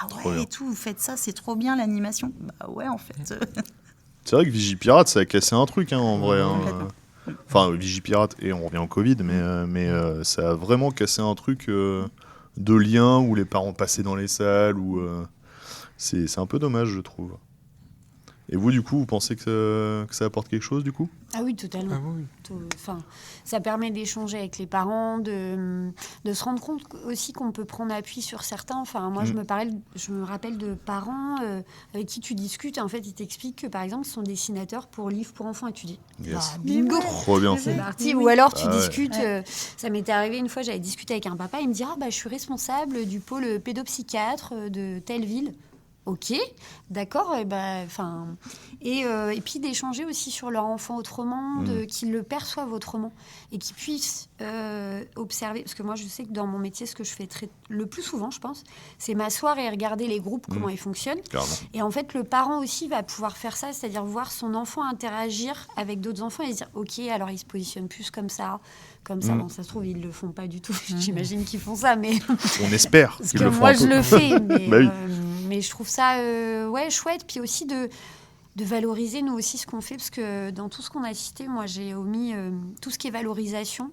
[SPEAKER 1] Trop bien.
[SPEAKER 4] et tout, vous faites ça, c'est trop bien l'animation. Bah ouais, en fait.
[SPEAKER 1] C'est vrai que Vigipirate, ça a cassé un truc, en vrai. Hein.
[SPEAKER 4] Complètement.
[SPEAKER 1] Enfin, Vigipirate, et on revient au Covid, mais ça a vraiment cassé un truc de lien où les parents passaient dans les salles. C'est un peu dommage, je trouve. Et vous, du coup, vous pensez que ça apporte quelque chose, du coup ?
[SPEAKER 3] Ah oui, totalement.
[SPEAKER 5] Ah oui.
[SPEAKER 3] Enfin, ça permet d'échanger avec les parents, de se rendre compte aussi qu'on peut prendre appui sur certains. Enfin, moi, je me rappelle de parents avec qui tu discutes et en fait, ils t'expliquent que, par exemple, ils sont dessinateurs pour livres pour enfants et tu dis,
[SPEAKER 1] Yes.
[SPEAKER 3] bingo,
[SPEAKER 1] Trop bien.
[SPEAKER 3] c'est parti.
[SPEAKER 4] Oui.
[SPEAKER 3] Ou alors, tu
[SPEAKER 1] Ah ouais.
[SPEAKER 3] discutes, ça m'était arrivé une fois, j'avais discuté avec un papa, il me dit, je suis responsable du pôle pédopsychiatre de telle ville. Ok, d'accord, et puis d'échanger aussi sur leur enfant autrement, qu'ils le perçoivent autrement et qu'ils puissent observer. Parce que moi, je sais que dans mon métier, ce que je fais le plus souvent, je pense, c'est m'asseoir et regarder les groupes, comment ils fonctionnent.
[SPEAKER 1] Clairement.
[SPEAKER 3] Et en fait, le parent aussi va pouvoir faire ça, c'est-à-dire voir son enfant interagir avec d'autres enfants et se dire, ok, alors il se positionne plus comme ça. Bon, ça se trouve, ils le font pas du tout. J'imagine qu'ils font ça, mais
[SPEAKER 1] On espère
[SPEAKER 3] parce
[SPEAKER 1] qu'ils
[SPEAKER 3] que
[SPEAKER 1] le font
[SPEAKER 3] moi,
[SPEAKER 1] un
[SPEAKER 3] je
[SPEAKER 1] peu.
[SPEAKER 3] le fais, mais,
[SPEAKER 1] Bah oui.
[SPEAKER 3] mais je trouve ça chouette. Puis aussi de valoriser, nous aussi, ce qu'on fait. Parce que dans tout ce qu'on a cité, moi, j'ai omis tout ce qui est valorisation.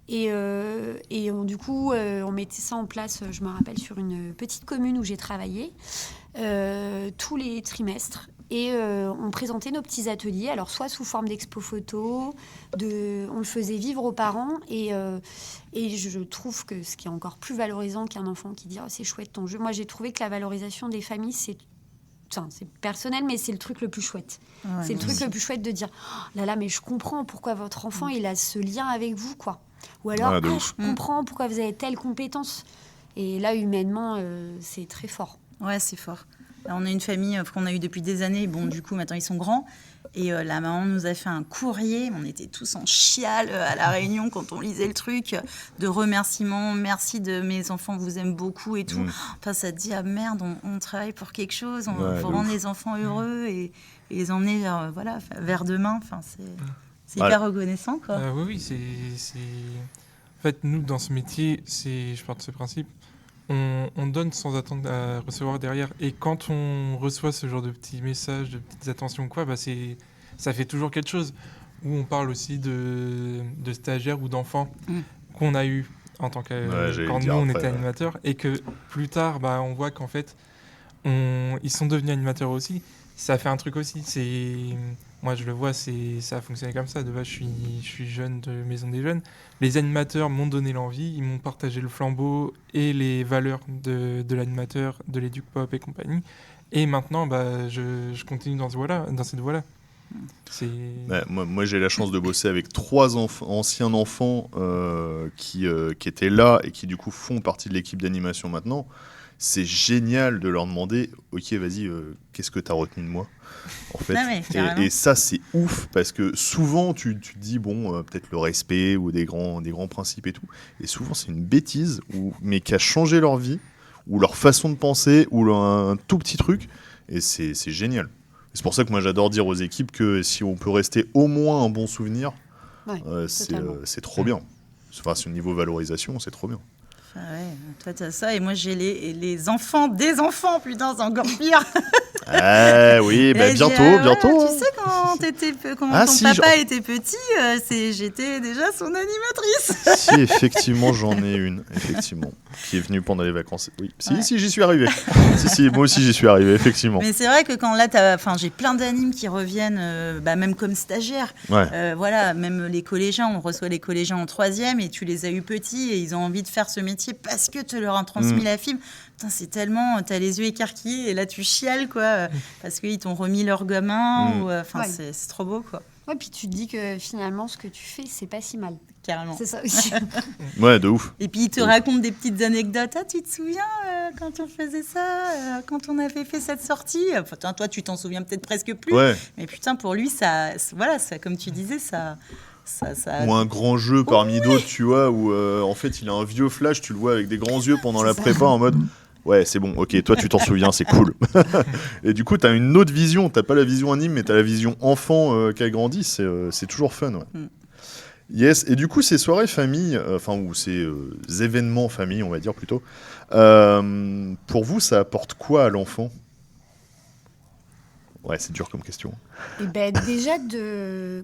[SPEAKER 3] Et du coup, on mettait ça en place, je me rappelle, sur une petite commune où j'ai travaillé, tous les trimestres. Et on présentait nos petits ateliers, alors soit sous forme d'expo photo, on le faisait vivre aux parents. Et je trouve que ce qui est encore plus valorisant qu'un enfant qui dit c'est chouette ton jeu. Moi, j'ai trouvé que la valorisation des familles, c'est personnel, mais c'est le truc le plus chouette.
[SPEAKER 4] Ouais,
[SPEAKER 3] c'est le
[SPEAKER 4] moi
[SPEAKER 3] truc
[SPEAKER 4] aussi.
[SPEAKER 3] le plus chouette de dire là, mais je comprends pourquoi votre enfant il a ce lien avec vous, quoi. Ou alors
[SPEAKER 1] Ouais, de ouf.
[SPEAKER 3] je comprends pourquoi vous avez telle compétence. Et là, humainement, c'est très fort.
[SPEAKER 4] Ouais, c'est fort. Là, on a une famille qu'on a eue depuis des années. Bon, du coup, maintenant, ils sont grands. Et la maman nous a fait un courrier. On était tous en chiale à la réunion quand on lisait le truc. De remerciements. Merci de mes enfants, vous aiment beaucoup et tout. Enfin, ça te dit, ah merde, on travaille pour quelque chose. On
[SPEAKER 1] Ouais,
[SPEAKER 4] faut
[SPEAKER 1] de
[SPEAKER 4] rendre
[SPEAKER 1] ouf.
[SPEAKER 4] les enfants heureux et les emmener vers demain. Enfin, c'est
[SPEAKER 1] Ouais.
[SPEAKER 4] hyper reconnaissant, quoi.
[SPEAKER 5] Oui, c'est... En fait, nous, dans ce métier, je pars de ce principe, on donne sans attendre à recevoir derrière. Et quand on reçoit ce genre de petits messages, de petites attentions ou quoi, ça fait toujours quelque chose. Où on parle aussi de stagiaires ou d'enfants qu'on a eu en tant
[SPEAKER 1] j'allais
[SPEAKER 5] quand
[SPEAKER 1] le
[SPEAKER 5] nous,
[SPEAKER 1] dire
[SPEAKER 5] on
[SPEAKER 1] après,
[SPEAKER 5] était animateurs. Et que plus tard, on voit qu'en fait, ils sont devenus animateurs aussi. Ça fait un truc aussi. Moi, je le vois, ça a fonctionné comme ça. De base, je suis jeune de Maison des Jeunes. Les animateurs m'ont donné l'envie, ils m'ont partagé le flambeau et les valeurs de l'animateur, de l'éduc pop et compagnie. Et maintenant, je continue dans cette voie-là.
[SPEAKER 1] Ouais, moi, j'ai la chance de bosser avec 3 anciens enfants qui étaient là et qui, du coup, font partie de l'équipe d'animation maintenant. C'est génial de leur demander « Ok, vas-y, qu'est-ce que tu as retenu de moi ?» en fait.
[SPEAKER 4] Non, mais carrément.
[SPEAKER 1] Et ça, c'est ouf, parce que souvent, tu te dis, peut-être le respect ou des grands principes et tout. Et souvent, c'est une bêtise, mais qui a changé leur vie, ou leur façon de penser, ou un tout petit truc. Et c'est génial. C'est pour ça que moi j'adore dire aux équipes que si on peut rester au moins un bon souvenir,
[SPEAKER 3] Ouais,
[SPEAKER 1] c'est trop bien. Enfin, c'est au niveau valorisation, c'est trop bien.
[SPEAKER 4] Enfin, ouais, toi, t'as ça, et moi, j'ai les enfants des enfants, putain, c'est encore pire.
[SPEAKER 1] Oui, bah,
[SPEAKER 4] Et
[SPEAKER 1] bientôt,
[SPEAKER 4] j'ai,
[SPEAKER 1] bientôt.
[SPEAKER 4] Tu sais, quand
[SPEAKER 1] Ah,
[SPEAKER 4] ton
[SPEAKER 1] si,
[SPEAKER 4] papa était petit, j'étais déjà son animatrice.
[SPEAKER 1] Si, effectivement, j'en ai une, effectivement, qui est venue pendant les vacances. Oui, si, j'y suis arrivé. si, moi aussi, j'y suis arrivé, effectivement.
[SPEAKER 4] Mais c'est vrai que quand là, j'ai plein d'animes qui reviennent, même comme stagiaires.
[SPEAKER 1] Ouais.
[SPEAKER 4] Voilà, même les collégiens, on reçoit les collégiens en 3e et tu les as eu petits et ils ont envie de faire ce métier parce que tu leur as transmis la fibre. Putain, c'est tellement, t'as les yeux écarquillés et là tu chiales, quoi, parce qu'ils t'ont remis leur gamin. C'est trop beau, quoi.
[SPEAKER 3] Ouais, puis tu te dis que finalement, ce que tu fais, c'est pas si mal.
[SPEAKER 4] Carrément.
[SPEAKER 3] C'est ça aussi.
[SPEAKER 1] Ouais, de ouf.
[SPEAKER 4] Et puis ils te racontent des petites anecdotes. Ah, tu te souviens quand on faisait ça, quand on avait fait cette sortie. Enfin, toi, tu t'en souviens peut-être presque plus.
[SPEAKER 1] Ouais.
[SPEAKER 4] Mais putain, pour lui, ça, comme tu disais, ça.
[SPEAKER 1] Ou un grand jeu parmi d'autres, tu vois, où en fait il a un vieux flash, tu le vois avec des grands yeux pendant la prépa en mode ouais, c'est bon, ok, toi tu t'en souviens, c'est cool. Et du coup, t'as une autre vision, t'as pas la vision anime, mais t'as la vision enfant qui a grandi, c'est toujours fun, ouais. Yes, et du coup, ces soirées famille, ou ces événements famille, on va dire plutôt, pour vous, ça apporte quoi à l'enfant ? Ouais, c'est dur comme question.
[SPEAKER 3] Et ben déjà,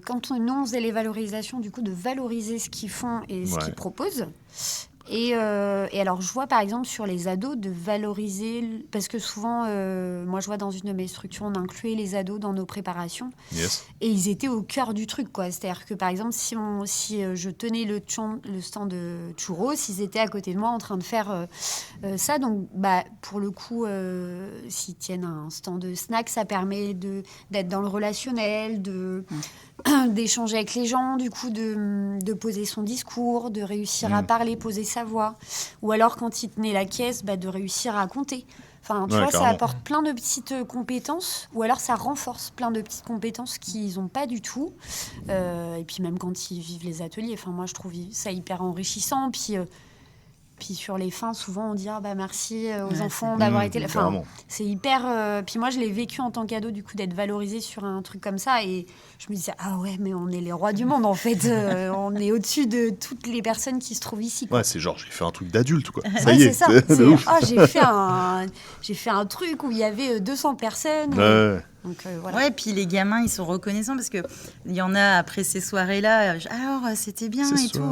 [SPEAKER 3] quand on faisait les valorisations, du coup, de valoriser ce qu'ils font et ce qu'ils proposent. Et alors, je vois par exemple sur les ados de valoriser, parce que souvent, moi je vois dans une de mes structures, on incluait les ados dans nos préparations.
[SPEAKER 1] Yes.
[SPEAKER 3] Et ils étaient au cœur du truc, quoi. C'est-à-dire que par exemple, si je tenais le stand de churros, ils étaient à côté de moi en train de faire ça. Donc, pour le coup, s'ils tiennent un stand de snack, ça permet d'être dans le relationnel, d'échanger avec les gens, du coup, de poser son discours, de réussir à parler, poser sa voix. Ou alors, quand il tenait la caisse, de réussir à compter. Enfin, tu vois,
[SPEAKER 1] carrément.
[SPEAKER 3] ça apporte plein de petites compétences, ou alors ça renforce plein de petites compétences qu'ils n'ont pas du tout. Et puis même quand ils vivent les ateliers, moi je trouve ça hyper enrichissant. Puis sur les fins, souvent on dit merci aux enfants d'avoir été là. Enfin, c'est hyper. Puis moi je l'ai vécu en tant qu'ado, du coup, d'être valorisé sur un truc comme ça. Et je me disais, ah ouais, mais on est les rois du monde en fait. On est au-dessus de toutes les personnes qui se trouvent ici, quoi.
[SPEAKER 1] Ouais, c'est genre, j'ai fait un truc d'adulte, quoi. Ça
[SPEAKER 3] Ouais,
[SPEAKER 1] y est,
[SPEAKER 3] c'est ça.
[SPEAKER 1] de ouf.
[SPEAKER 3] J'ai fait un truc où il y avait 200 personnes.
[SPEAKER 1] Ouais.
[SPEAKER 3] Donc, voilà.
[SPEAKER 4] Ouais, puis les gamins, ils sont reconnaissants parce qu'il y en a après ces soirées-là. Alors, c'était bien et tout.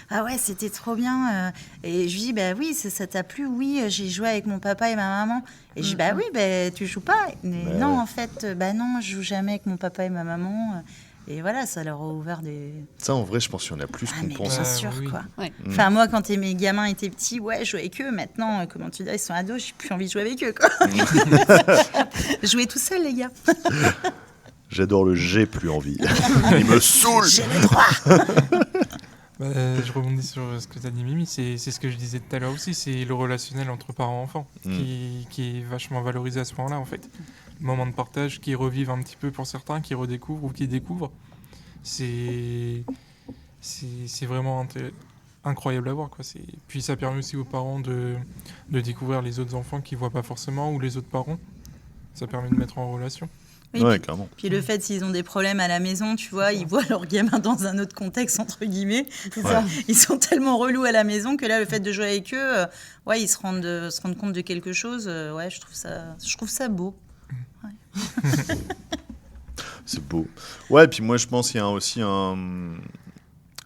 [SPEAKER 4] Ah ouais, c'était trop bien. Et je lui dis, oui, ça t'a plu? Oui, j'ai joué avec mon papa et ma maman. Et je dis, oui, tu joues pas? Mais non, en fait, non, je joue jamais avec mon papa et ma maman. Et voilà, ça leur a ouvert des...
[SPEAKER 1] Ça, en vrai, je pense qu'il y en a plus qu'on
[SPEAKER 4] mais
[SPEAKER 1] pense.
[SPEAKER 4] bien sûr,
[SPEAKER 5] oui.
[SPEAKER 4] quoi.
[SPEAKER 3] Ouais.
[SPEAKER 4] Enfin, moi, quand mes gamins étaient petits, je jouais avec eux. Maintenant, comment tu dis, ils sont ados, j'ai plus envie de jouer avec eux, quoi. Jouer tout seul, les gars.
[SPEAKER 1] J'adore le j'ai plus envie. Il me saoule.
[SPEAKER 4] J'ai les droits.
[SPEAKER 5] Je rebondis sur ce que tu as dit, Mimi. C'est ce que je disais tout à l'heure aussi. C'est le relationnel entre parents et enfants qui est vachement valorisé à ce moment-là, en fait. Le moment de partage qui revivent un petit peu pour certains, qui redécouvrent ou qui découvrent. C'est vraiment incroyable à voir, quoi. Puis ça permet aussi aux parents de découvrir les autres enfants qu'ils ne voient pas forcément, ou les autres parents. Ça permet de mettre en relation.
[SPEAKER 4] Oui,
[SPEAKER 1] Ouais, clairement.
[SPEAKER 4] Puis le fait, s'ils ont des problèmes à la maison, tu vois, ils voient leur gamin dans un autre contexte, entre guillemets. Ils sont tellement relous à la maison que là, le fait de jouer avec eux, ils se rendent compte de quelque chose. Je trouve ça beau. Ouais.
[SPEAKER 1] C'est beau. Ouais, puis moi, je pense qu'il y a aussi un...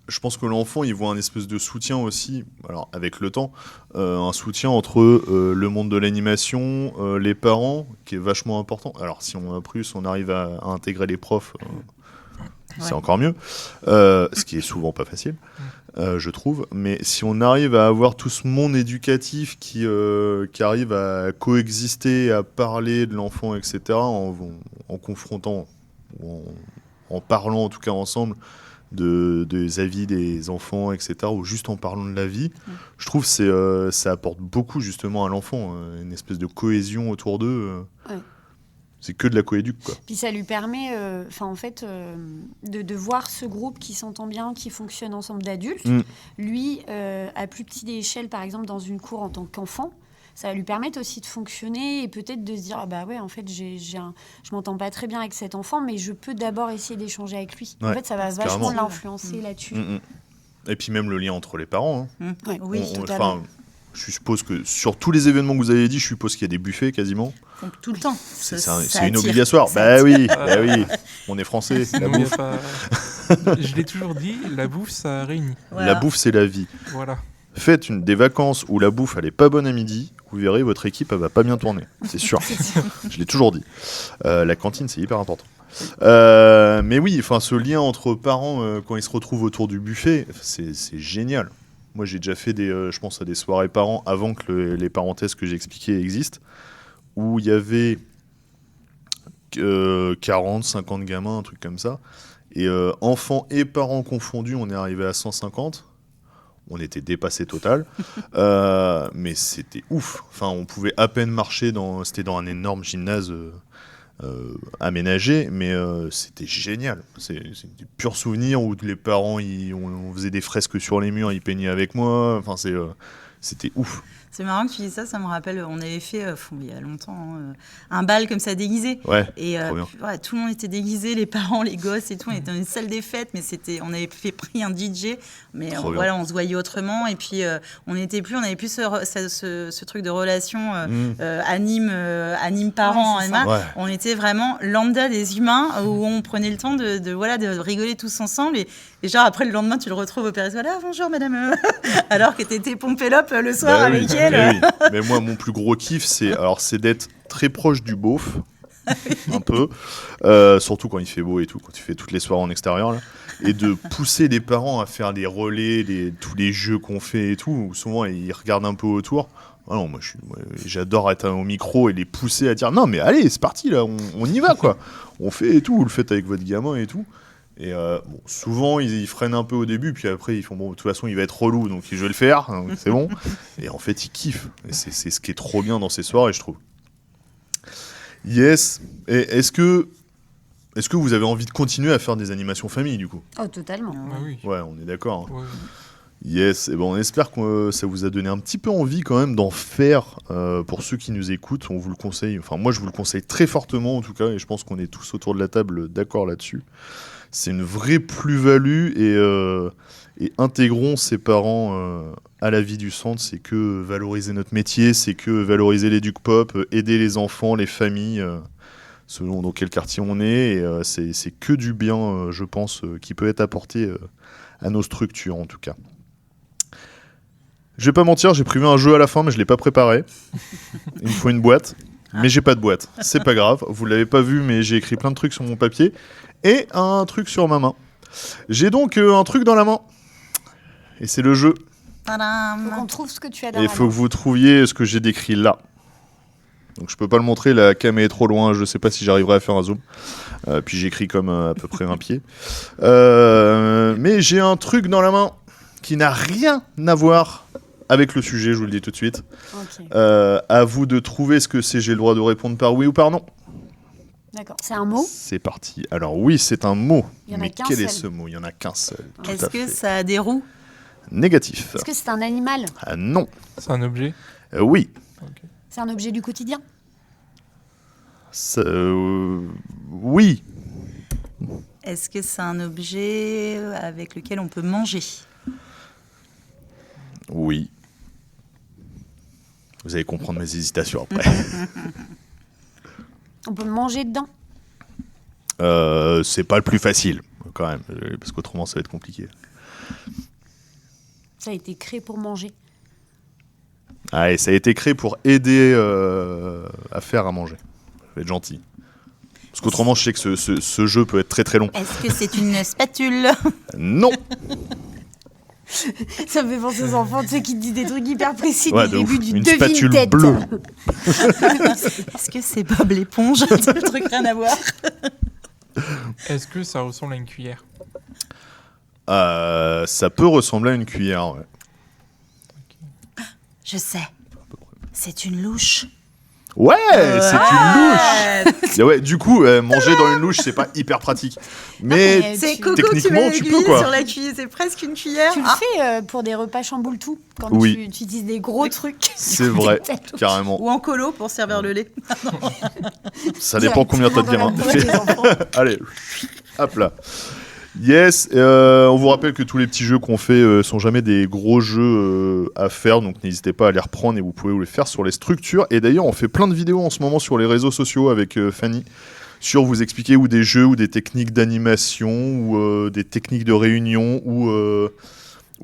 [SPEAKER 1] Je pense que l'enfant, il voit un espèce de soutien aussi, alors avec le temps, un soutien entre le monde de l'animation, les parents, qui est vachement important. Alors, si on a plus, on arrive à intégrer les profs, c'est encore mieux. Ce qui est souvent pas facile, je trouve. Mais si on arrive à avoir tout ce monde éducatif qui arrive à coexister, à parler de l'enfant, etc., en confrontant, ou en parlant en tout cas ensemble, des avis des enfants, etc., ou juste en parlant de la vie, je trouve que ça apporte beaucoup justement à l'enfant, une espèce de cohésion autour d'eux. C'est que de la coéduque, quoi.
[SPEAKER 3] Puis ça lui permet, de voir ce groupe qui s'entend bien, qui fonctionne ensemble d'adultes. Lui, à plus petite échelle, par exemple, dans une cour en tant qu'enfant, ça va lui permettre aussi de fonctionner et peut-être de se dire ah bah ouais, en fait, je m'entends pas très bien avec cet enfant, mais je peux d'abord essayer d'échanger avec lui. En
[SPEAKER 1] Ouais,
[SPEAKER 3] fait, ça va
[SPEAKER 1] carrément.
[SPEAKER 3] vachement l'influencer là-dessus.
[SPEAKER 1] Et puis même le lien entre les parents. Hein.
[SPEAKER 3] Ouais.
[SPEAKER 4] Oui,
[SPEAKER 3] totalement.
[SPEAKER 1] Enfin, je suppose que sur tous les événements que vous avez dit, je suppose qu'il y a des buffets quasiment.
[SPEAKER 4] donc, tout le temps.
[SPEAKER 1] C'est
[SPEAKER 4] Ça
[SPEAKER 1] une
[SPEAKER 4] attire.
[SPEAKER 1] obligatoire.
[SPEAKER 4] Ça
[SPEAKER 1] Bah
[SPEAKER 4] attire.
[SPEAKER 1] oui, bah oui. On est français. La
[SPEAKER 5] Sinon, il y a
[SPEAKER 1] bouffe,
[SPEAKER 5] pas... Je l'ai toujours dit, la bouffe, ça réunit.
[SPEAKER 4] Voilà.
[SPEAKER 1] la bouffe, c'est la vie.
[SPEAKER 5] Voilà.
[SPEAKER 1] Faites des vacances où la bouffe elle est pas bonne à midi, vous verrez votre équipe elle va pas bien tourner, c'est sûr. Je l'ai toujours dit. La cantine c'est hyper important. Mais oui, enfin ce lien entre parents quand ils se retrouvent autour du buffet, c'est génial. Moi j'ai déjà fait je pense à des soirées parents avant que les parenthèses que j'ai expliquées existent, où il y avait 40, 50 gamins, un truc comme ça, et enfants et parents confondus, on est arrivé à 150. On était dépassé total, mais c'était ouf. Enfin, on pouvait à peine marcher c'était dans un énorme gymnase aménagé, mais c'était génial. C'est des purs souvenirs où les parents, on faisait des fresques sur les murs, ils peignaient avec moi. Enfin, c'était ouf.
[SPEAKER 4] C'est marrant que tu dis ça, ça me rappelle, on avait fait, il y a longtemps, un bal comme ça déguisé.
[SPEAKER 1] Ouais,
[SPEAKER 4] Et
[SPEAKER 1] trop bien.
[SPEAKER 4] ouais, tout le monde était déguisé, les parents, les gosses et tout. On était dans une salle des fêtes, mais on avait pris un DJ, mais
[SPEAKER 1] Trop bien.
[SPEAKER 4] voilà, on se voyait autrement. Et puis, on n'avait plus ce truc de relation anime-parent.
[SPEAKER 3] Ouais, c'est ça.
[SPEAKER 1] Ouais.
[SPEAKER 4] On était vraiment lambda des humains où on prenait le temps de rigoler tous ensemble. Et genre, après, le lendemain, tu le retrouves au Pérez. Voilà, bonjour madame. Alors que t'étais pompélope le soir
[SPEAKER 1] Bah
[SPEAKER 4] avec
[SPEAKER 1] oui,
[SPEAKER 4] elle.
[SPEAKER 1] mais oui. Mais moi, mon plus gros kiff, c'est d'être très proche du beauf, un peu, surtout quand il fait beau et tout, quand tu fais toutes les soirées en extérieur, là, et de pousser les parents à faire les relais, tous les jeux qu'on fait et tout, où souvent ils regardent un peu autour. Ah non, moi j'adore être au micro et les pousser à dire non mais allez, c'est parti là, on y va quoi. On fait et tout, vous le faites avec votre gamin et tout. Et bon, souvent ils freinent un peu au début, puis après ils font bon, de toute façon il va être relou, donc je vais le faire, donc c'est bon. Et en fait ils kiffent. Et c'est ce qui est trop bien dans ces soirées, je trouve. Yes. Et est-ce que vous avez envie de continuer à faire des animations famille du coup?
[SPEAKER 3] Oh, totalement.
[SPEAKER 5] Ah oui.
[SPEAKER 1] Ouais, on est d'accord. Hein.
[SPEAKER 5] Ouais.
[SPEAKER 1] Yes, et ben on espère que ça vous a donné un petit peu envie quand même d'en faire. Pour ceux qui nous écoutent, on vous le conseille. Enfin, moi je vous le conseille très fortement en tout cas, et je pense qu'on est tous autour de la table d'accord là-dessus. C'est une vraie plus-value et intégrons ces parents à la vie du centre. C'est que valoriser notre métier, c'est que valoriser l'éduc pop, aider les enfants, les familles, selon dans quel quartier on est. Et c'est que du bien, je pense, qui peut être apporté à nos structures en tout cas. Je vais pas mentir, j'ai prévu un jeu à la fin, mais je l'ai pas préparé. Il me faut une boîte, mais j'ai pas de boîte. C'est pas grave, vous l'avez pas vu, mais j'ai écrit plein de trucs sur mon papier et un truc sur ma main. J'ai donc un truc dans la main, et c'est le jeu.
[SPEAKER 4] Tadam.
[SPEAKER 3] Faut qu'on trouve ce que tu as dans
[SPEAKER 1] Et il
[SPEAKER 3] la
[SPEAKER 1] faut
[SPEAKER 3] main.
[SPEAKER 1] que vous trouviez ce que j'ai décrit là. Donc je peux pas le montrer, la cam est trop loin, je sais pas si j'arriverai à faire un zoom. Puis j'écris comme à peu près un pied. Mais j'ai un truc dans la main qui n'a rien à voir avec le sujet, je vous le dis tout de suite.
[SPEAKER 3] Ok,
[SPEAKER 1] À vous de trouver ce que c'est, j'ai le droit de répondre par oui ou par non.
[SPEAKER 3] d'accord. C'est un mot?
[SPEAKER 1] C'est parti. Alors oui, c'est un mot.
[SPEAKER 3] Il y en a
[SPEAKER 1] Mais
[SPEAKER 3] qu'un
[SPEAKER 1] quel est
[SPEAKER 3] seul.
[SPEAKER 1] ce mot? Il y en a qu'un seul. Tout
[SPEAKER 4] Est-ce
[SPEAKER 1] à
[SPEAKER 4] que
[SPEAKER 1] fait.
[SPEAKER 4] ça a des roues?
[SPEAKER 1] Négatif.
[SPEAKER 3] Est-ce que c'est un animal?
[SPEAKER 1] Ah non.
[SPEAKER 5] C'est un objet.
[SPEAKER 1] Oui.
[SPEAKER 5] Ok.
[SPEAKER 3] C'est un objet du quotidien?
[SPEAKER 1] Oui.
[SPEAKER 4] Est-ce que c'est un objet avec lequel on peut manger?
[SPEAKER 1] Oui. Vous allez comprendre mes hésitations après.
[SPEAKER 3] On peut manger dedans?
[SPEAKER 1] C'est pas le plus facile, quand même, parce qu'autrement ça va être compliqué.
[SPEAKER 3] Ça a été créé pour manger.
[SPEAKER 1] Ah, et ça a été créé pour aider à faire à manger. Je vais être gentil. Parce qu'autrement, je sais que ce jeu peut être très très long.
[SPEAKER 4] Est-ce que c'est une spatule?
[SPEAKER 1] Non.
[SPEAKER 3] Ça me fait penser aux enfants, tu sais, qui te disent des trucs hyper précis
[SPEAKER 1] Ouais,
[SPEAKER 3] dès
[SPEAKER 1] de
[SPEAKER 3] le début
[SPEAKER 1] ouf.
[SPEAKER 3] du
[SPEAKER 1] Une spatule
[SPEAKER 3] devine-tête.
[SPEAKER 1] bleue.
[SPEAKER 4] Est-ce que c'est Bob l'éponge? C'est le truc rien à voir.
[SPEAKER 5] Est-ce que ça ressemble à une cuillère?
[SPEAKER 1] Ça peut ressembler à une cuillère, ouais.
[SPEAKER 4] Je sais. C'est une louche.
[SPEAKER 1] Ouais, c'est une louche. Et ouais, du coup, manger dans une louche, c'est pas hyper pratique. Mais
[SPEAKER 3] mais
[SPEAKER 4] C'est
[SPEAKER 3] tu-
[SPEAKER 4] Coco, tu
[SPEAKER 1] techniquement,
[SPEAKER 4] mets
[SPEAKER 1] tu
[SPEAKER 4] l'aiguille
[SPEAKER 1] peux, quoi.
[SPEAKER 4] sur la cuillère, c'est presque une cuillère.
[SPEAKER 3] Tu le fais pour des repas chamboule tout quand
[SPEAKER 1] Oui.
[SPEAKER 3] tu utilises des gros trucs.
[SPEAKER 1] c'est vrai, carrément.
[SPEAKER 4] Ou en colo pour servir le lait.
[SPEAKER 1] Ça dépend combien t'as de gamins.
[SPEAKER 3] gamins.
[SPEAKER 1] Allez, hop là. Yes, on vous rappelle que tous les petits jeux qu'on fait sont jamais des gros jeux à faire, donc n'hésitez pas à les reprendre et vous pouvez les faire sur les structures. Et d'ailleurs, on fait plein de vidéos en ce moment sur les réseaux sociaux avec Fanny, sur vous expliquer ou des jeux ou des techniques d'animation ou des techniques de réunion ou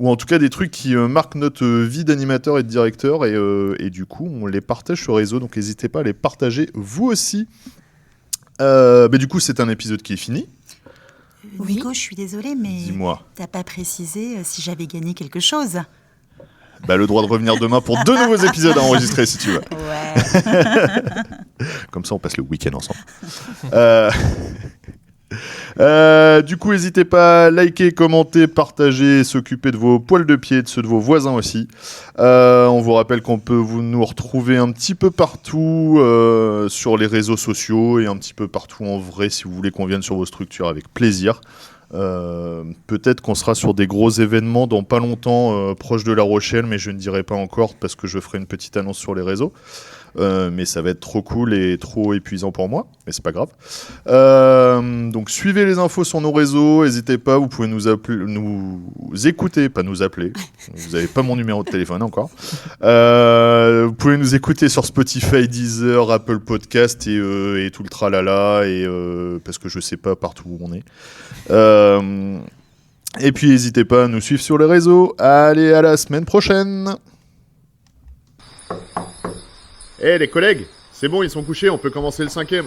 [SPEAKER 1] en tout cas des trucs qui marquent notre vie d'animateur et de directeur et du coup on les partage sur le réseau, donc n'hésitez pas à les partager vous aussi. Du coup c'est un épisode qui est fini.
[SPEAKER 3] Oui.
[SPEAKER 4] Nico, je suis désolée, mais
[SPEAKER 1] Dis-moi.
[SPEAKER 4] t'as pas précisé si j'avais gagné quelque chose.
[SPEAKER 1] Le droit de revenir demain pour 2 nouveaux épisodes à enregistrer si tu veux.
[SPEAKER 4] Ouais.
[SPEAKER 1] Comme ça on passe le week-end ensemble. Du coup, n'hésitez pas à liker, commenter, partager, s'occuper de vos poils de pied, de ceux de vos voisins aussi. On vous rappelle qu'on peut nous retrouver un petit peu partout sur les réseaux sociaux et un petit peu partout en vrai si vous voulez qu'on vienne sur vos structures avec plaisir. Peut-être qu'on sera sur des gros événements dans pas longtemps proche de La Rochelle, mais je ne dirai pas encore parce que je ferai une petite annonce sur les réseaux. Mais ça va être trop cool et trop épuisant pour moi, mais c'est pas grave. Donc suivez les infos sur nos réseaux, n'hésitez pas, vous pouvez nous écouter, pas nous appeler, vous n'avez pas mon numéro de téléphone encore. Vous pouvez nous écouter sur Spotify, Deezer, Apple Podcast et tout le tralala, parce que je sais pas partout où on est. Et puis n'hésitez pas à nous suivre sur les réseaux. Allez, à la semaine prochaine.
[SPEAKER 2] Eh les collègues, c'est bon, ils sont couchés, on peut commencer le 5e.